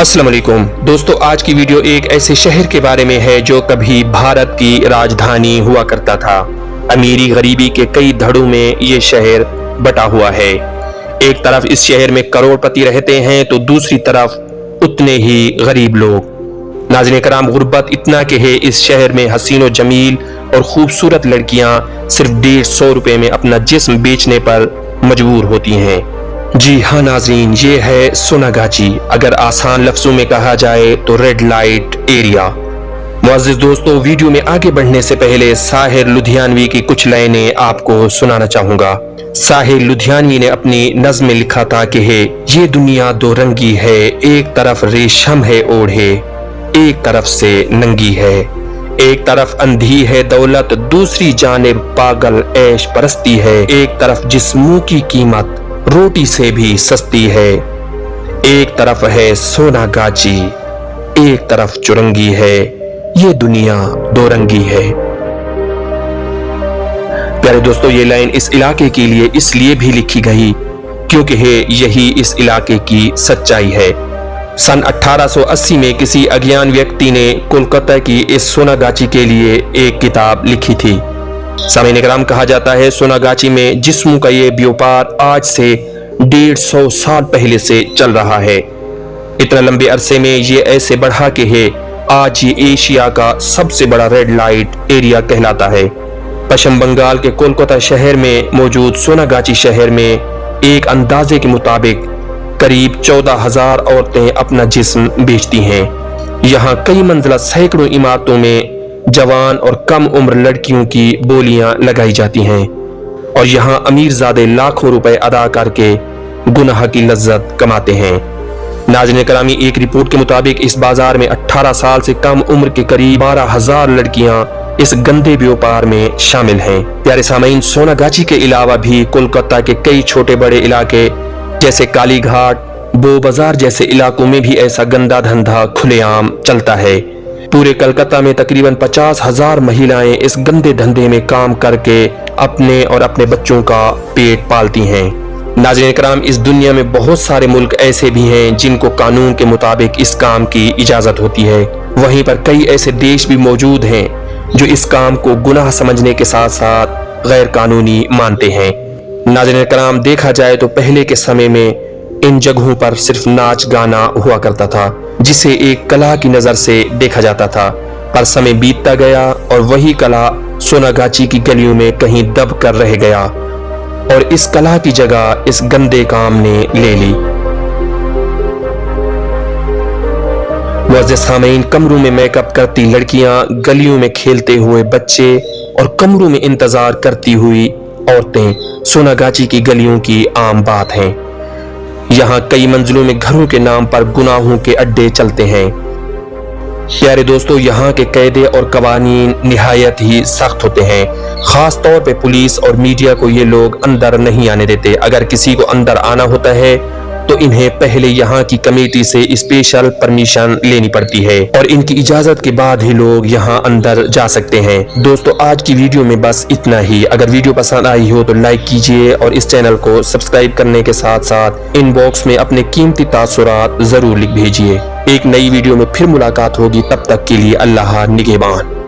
अस्सलाम वालेकुम दोस्तों, आज की वीडियो एक ऐसे शहर के बारे में है जो कभी भारत की राजधानी हुआ करता था। अमीरी गरीबी के कई धड़ों में ये शहर बटा हुआ है। एक तरफ इस शहर में करोड़पति रहते हैं तो दूसरी तरफ उतने ही गरीब लोग। नाज़रीन कराम, गुर्बत इतना के है इस शहर में हसीनो जमील और खूबसूरत लड़कियां सिर्फ 150 रुपए में अपना जिस्म बेचने पर मजबूर होती हैं। जी हाँ नाजरीन, ये है सोनागाची। अगर आसान लफ्जों में कहा जाए तो रेड लाइट एरिया। मुअज़्ज़िज़ दोस्तों, वीडियो में आगे बढ़ने से पहले साहिर लुधियानवी की कुछ लाइनें आपको सुनाना चाहूंगा। साहिर लुधियानवी ने अपनी नज़्म में लिखा था कि ये दुनिया दो रंगी है, एक तरफ रेशम है ओढ़े, एक तरफ से नंगी है। एक तरफ अंधी है दौलत, दूसरी जानिब पागल ऐश परस्ती है। एक तरफ जिस्मों की कीमत रोटी से भी सस्ती है। एक तरफ है सोनागाची, एक तरफ चुरंगी है। ये दुनिया दो रंगी है। प्यारे दोस्तों, ये लाइन इस इलाके के लिए इसलिए भी लिखी गई क्योंकि यही इस इलाके की सच्चाई है। सन 1880 में किसी अज्ञान व्यक्ति ने कोलकाता की इस सोनागाची के लिए एक किताब लिखी थी। सामीन कराम, कहा जाता है सोनागाची में जिस्मों का ये व्यापार आज से 150 साल पहले से चल रहा है। इतना लंबे अरसे में ये ऐसे बढ़ा के है आज ये एशिया का सबसे बड़ा रेड लाइट एरिया कहलाता है। पश्चिम बंगाल के कोलकाता शहर में मौजूद सोनागाची शहर में एक अंदाजे के मुताबिक करीब 14,000 औरतें अपना जिस्म बेचती हैं। यहाँ कई मंजिला सैकड़ों इमारतों में जवान और कम उम्र लड़कियों की बोलियां लगाई जाती हैं और यहाँ अमीरजादे लाखों रुपए अदा करके गुनाह की लज्जत कमाते हैं। नाज़रीन करामी, एक रिपोर्ट के मुताबिक इस बाजार में 18 साल से कम उम्र के करीब 12,000 लड़कियां इस गंदे व्यापार में शामिल हैं। प्यारे सामीन, सोनागाची के अलावा भी कोलकाता के कई छोटे बड़े इलाके जैसे कालीघाट, बो बाजार जैसे इलाकों में भी ऐसा गंदा धंधा खुलेआम चलता है। पूरे कलकत्ता में तकरीबन 50,000 महिलाएं इस गंदे धंधे में काम करके अपने और अपने बच्चों का पेट पालती हैं। नाज़रीन कराम, इस दुनिया में बहुत सारे मुल्क ऐसे भी हैं जिनको कानून के मुताबिक इस काम की इजाजत होती है। वहीं पर कई ऐसे देश भी मौजूद हैं जो इस काम को गुनाह समझने के साथ साथ गैर कानूनी मानते हैं। नाज़रीन कराम, देखा जाए तो पहले के समय में इन जगहों पर सिर्फ नाच गाना हुआ करता था जिसे एक कला की नजर से देखा जाता था, पर समय बीतता गया और वही कला सोनागाची की गलियों में कहीं दब कर रह गया और इस कला की जगह इस गंदे काम ने ले ली। मुअज़्ज़िज़ सामीन, कमरों में मेकअप करती लड़कियां, गलियों में खेलते हुए बच्चे और कमरों में इंतजार करती हुई औरतें सोनागाची की गलियों की आम बात हैं। यहाँ कई मंजिलों में घरों के नाम पर गुनाहों के अड्डे चलते हैं। प्यारे दोस्तों, यहाँ के कायदे और कवानीन निहायत ही सख्त होते हैं। खास तौर पे पुलिस और मीडिया को ये लोग अंदर नहीं आने देते। अगर किसी को अंदर आना होता है तो इन्हें पहले यहाँ की कमेटी से स्पेशल परमिशन लेनी पड़ती है और इनकी इजाजत के बाद ही लोग यहाँ अंदर जा सकते हैं। दोस्तों, आज की वीडियो में बस इतना ही। अगर वीडियो पसंद आई हो तो लाइक कीजिए और इस चैनल को सब्सक्राइब करने के साथ साथ इनबॉक्स में अपने कीमती तासुरात जरूर लिख भेजिए। एक नई वीडियो में फिर मुलाकात होगी, तब तक के लिए अल्लाह निगहबान।